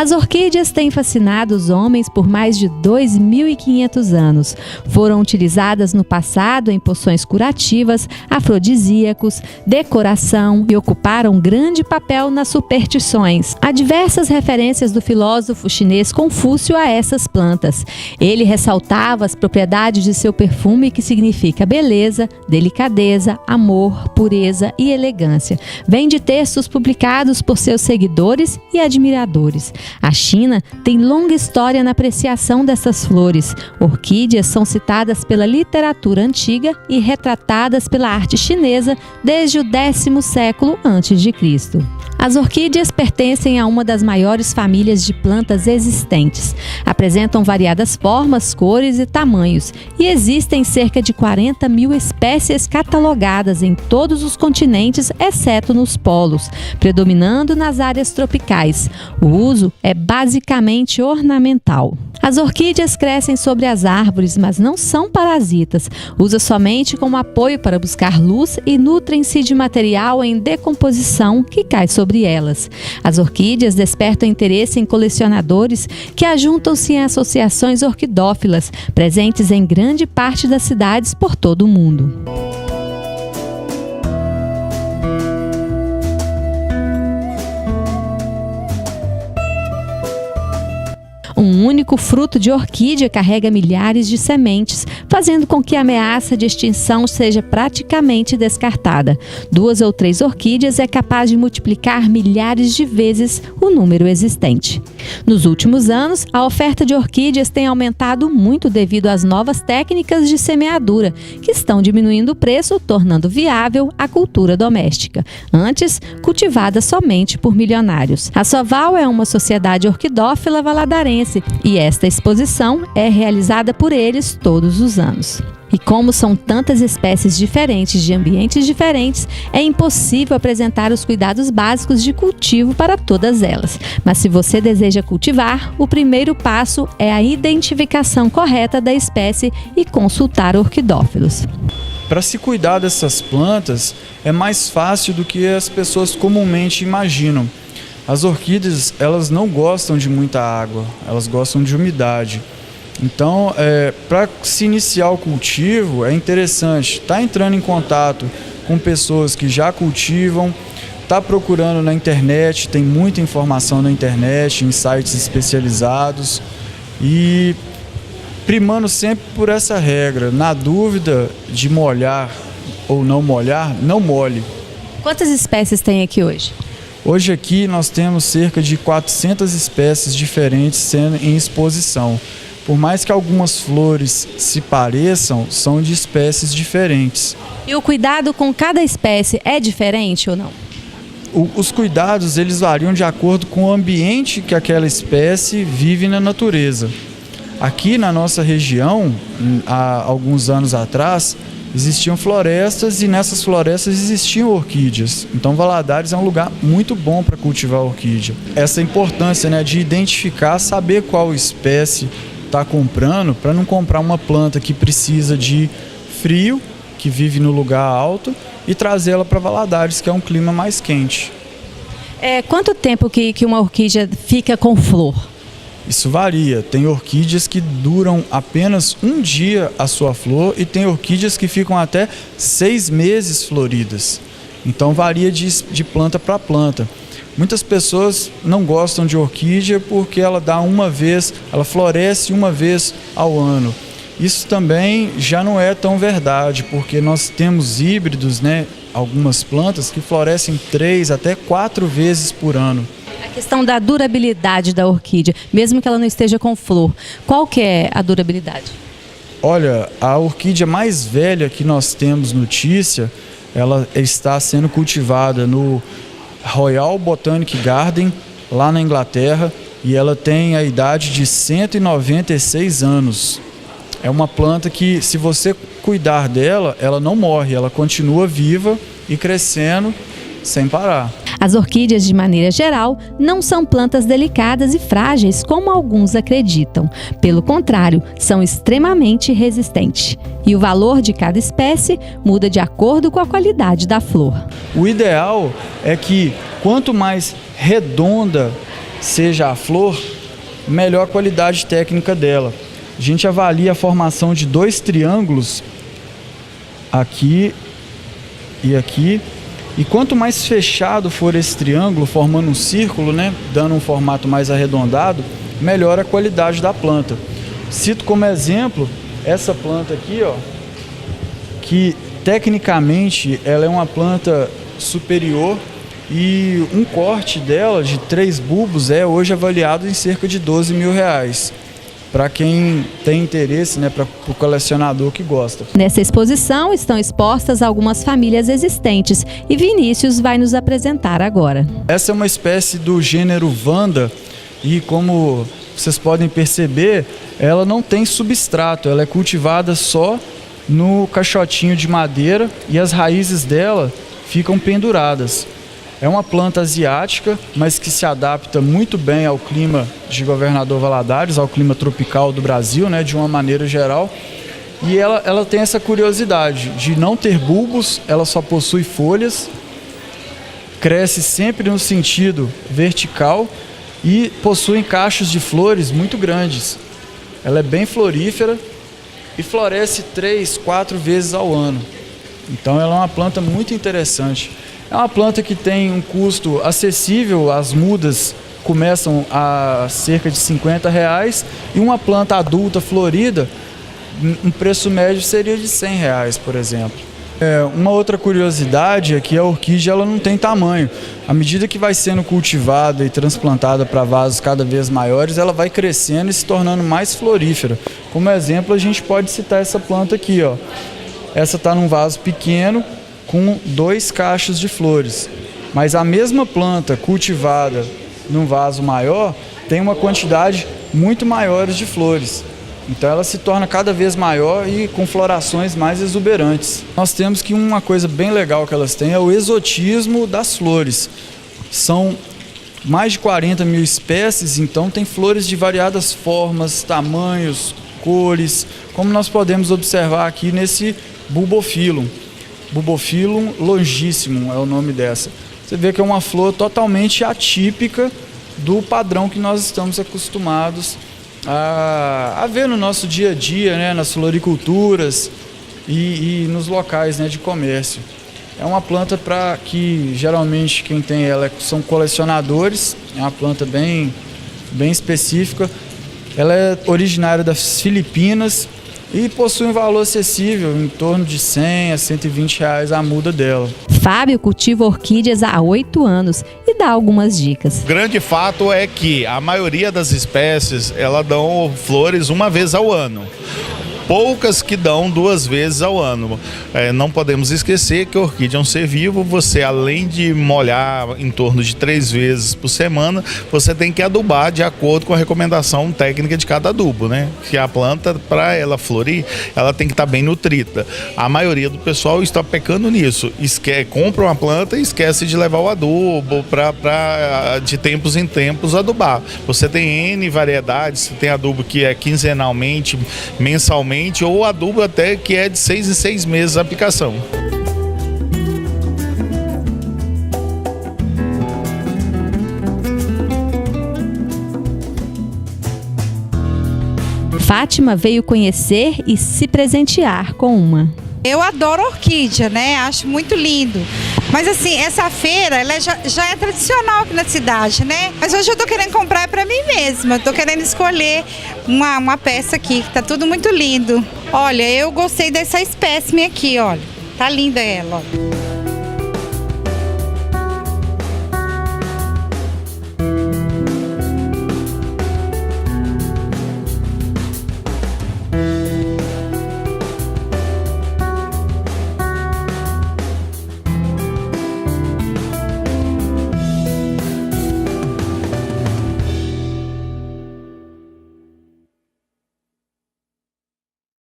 As orquídeas têm fascinado os homens por mais de 2.500 anos. Foram utilizadas no passado em poções curativas, afrodisíacos, decoração e ocuparam grande papel nas superstições. Há diversas referências do filósofo chinês Confúcio a essas plantas. Ele ressaltava as propriedades de seu perfume, que significa beleza, delicadeza, amor, pureza e elegância. Vem de textos publicados por seus seguidores e admiradores. A China tem longa história na apreciação dessas flores. Orquídeas são citadas pela literatura antiga e retratadas pela arte chinesa desde o 10º século a.C. As orquídeas pertencem a uma das maiores famílias de plantas existentes. Apresentam variadas formas, cores e tamanhos, e existem cerca de 40 mil espécies catalogadas em todos os continentes, exceto nos polos, predominando nas áreas tropicais. O uso é basicamente ornamental. As orquídeas crescem sobre as árvores, mas não são parasitas. Usa somente como apoio para buscar luz e nutrem-se de material em decomposição que cai sobre elas. As orquídeas despertam interesse em colecionadores que ajuntam-se em associações orquidófilas, presentes em grande parte das cidades por todo o mundo. Um único fruto de orquídea carrega milhares de sementes, fazendo com que a ameaça de extinção seja praticamente descartada. 2 ou 3 orquídeas é capaz de multiplicar milhares de vezes o número existente. Nos últimos anos, a oferta de orquídeas tem aumentado muito devido às novas técnicas de semeadura, que estão diminuindo o preço, tornando viável a cultura doméstica, antes cultivada somente por milionários. A Soval é uma sociedade orquidófila valadarense, e esta exposição é realizada por eles todos os anos. E como são tantas espécies diferentes de ambientes diferentes, é impossível apresentar os cuidados básicos de cultivo para todas elas. Mas se você deseja cultivar, o primeiro passo é a identificação correta da espécie e consultar orquidófilos. Para se cuidar dessas plantas é mais fácil do que as pessoas comumente imaginam. As orquídeas, elas não gostam de muita água, elas gostam de umidade. Então, para se iniciar o cultivo, é interessante estar entrando em contato com pessoas que já cultivam, estar procurando na internet, tem muita informação na internet, em sites especializados, e primando sempre por essa regra. Na dúvida de molhar ou não molhar, não molhe. Quantas espécies tem aqui hoje? Hoje aqui nós temos cerca de 400 espécies diferentes sendo em exposição. Por mais que algumas flores se pareçam, são de espécies diferentes. E o cuidado com cada espécie é diferente ou não? Os cuidados eles variam de acordo com o ambiente que aquela espécie vive na natureza. Aqui na nossa região, há alguns anos atrás, existiam florestas e nessas florestas existiam orquídeas. Então Valadares é um lugar muito bom para cultivar orquídea. Essa importância, né, de identificar, saber qual espécie está comprando, para não comprar uma planta que precisa de frio, que vive no lugar alto, e trazê-la para Valadares, que é um clima mais quente. Quanto tempo que uma orquídea fica com flor? Isso varia. Tem orquídeas que duram apenas um dia a sua flor e tem orquídeas que ficam até 6 meses floridas. Então varia de planta para planta. Muitas pessoas não gostam de orquídea porque ela ela floresce uma vez ao ano. Isso também já não é tão verdade, porque nós temos híbridos, né? Algumas plantas que florescem 3 até 4 vezes por ano. A questão da durabilidade da orquídea, mesmo que ela não esteja com flor, qual que é a durabilidade? Olha, a orquídea mais velha que nós temos notícia, ela está sendo cultivada no Royal Botanic Garden, lá na Inglaterra, e ela tem a idade de 196 anos. É uma planta que, se você cuidar dela, ela não morre, ela continua viva e crescendo sem parar. As orquídeas, de maneira geral, não são plantas delicadas e frágeis como alguns acreditam. Pelo contrário, são extremamente resistentes. E o valor de cada espécie muda de acordo com a qualidade da flor. O ideal é que quanto mais redonda seja a flor, melhor a qualidade técnica dela. A gente avalia a formação de 2 triângulos, aqui e aqui, e quanto mais fechado for esse triângulo, formando um círculo, né, dando um formato mais arredondado, melhor a qualidade da planta. Cito como exemplo essa planta aqui, ó, que tecnicamente ela é uma planta superior e um corte dela de 3 bulbos é hoje avaliado em cerca de R$12 mil. Para quem tem interesse, né, para o colecionador que gosta. Nessa exposição estão expostas algumas famílias existentes e Vinícius vai nos apresentar agora. Essa é uma espécie do gênero Vanda e, como vocês podem perceber, ela não tem substrato, ela é cultivada só no caixotinho de madeira e as raízes dela ficam penduradas. É uma planta asiática, mas que se adapta muito bem ao clima de Governador Valadares, ao clima tropical do Brasil, né, de uma maneira geral. E ela tem essa curiosidade de não ter bulbos, ela só possui folhas, cresce sempre no sentido vertical e possui cachos de flores muito grandes. Ela é bem florífera e floresce 3, 4 vezes ao ano. Então ela é uma planta muito interessante. É uma planta que tem um custo acessível, as mudas começam a cerca de R$50 e uma planta adulta florida, um preço médio seria de R$100, por exemplo. Uma outra curiosidade é que a orquídea ela não tem tamanho. À medida que vai sendo cultivada e transplantada para vasos cada vez maiores, ela vai crescendo e se tornando mais florífera. Como exemplo, a gente pode citar essa planta aqui, ó. Essa está num vaso pequeno, com 2 cachos de flores, mas a mesma planta cultivada num vaso maior tem uma quantidade muito maior de flores, então ela se torna cada vez maior e com florações mais exuberantes. Nós temos que uma coisa bem legal que elas têm é o exotismo das flores. São mais de 40 mil espécies, então tem flores de variadas formas, tamanhos, cores, como nós podemos observar aqui nesse Bulbophyllum. Bulbophyllum longissimum é o nome dessa. Você vê que é uma flor totalmente atípica do padrão que nós estamos acostumados a ver no nosso dia a dia, né, nas floriculturas e nos locais, né, de comércio. É uma planta para que geralmente quem tem ela são colecionadores, é uma planta bem específica. Ela é originária das Filipinas e possui um valor acessível, em torno de R$100 a R$120 a muda dela. Fábio cultiva orquídeas há 8 anos e dá algumas dicas. O grande fato é que a maioria das espécies, ela dão flores uma vez ao ano. Poucas que dão 2 vezes ao ano. Não podemos esquecer que a orquídea é um ser vivo, você além de molhar em torno de 3 vezes por semana, você tem que adubar de acordo com a recomendação técnica de cada adubo, né? Que a planta, para ela florir, ela tem que estar bem nutrida. A maioria do pessoal está pecando nisso, compra uma planta e esquece de levar o adubo para de tempos em tempos adubar. Você tem N variedades, você tem adubo que é quinzenalmente, mensalmente, ou adubo até que é de 6 em 6 meses a aplicação. Fátima veio conhecer e se presentear com uma. Eu adoro orquídea, né? Acho muito lindo. Mas assim, essa feira ela já é tradicional aqui na cidade, né? Mas hoje eu tô querendo comprar para mim mesma. Eu tô querendo escolher uma peça aqui, que tá tudo muito lindo. Olha, eu gostei dessa espécime aqui, olha. Tá linda ela, ó.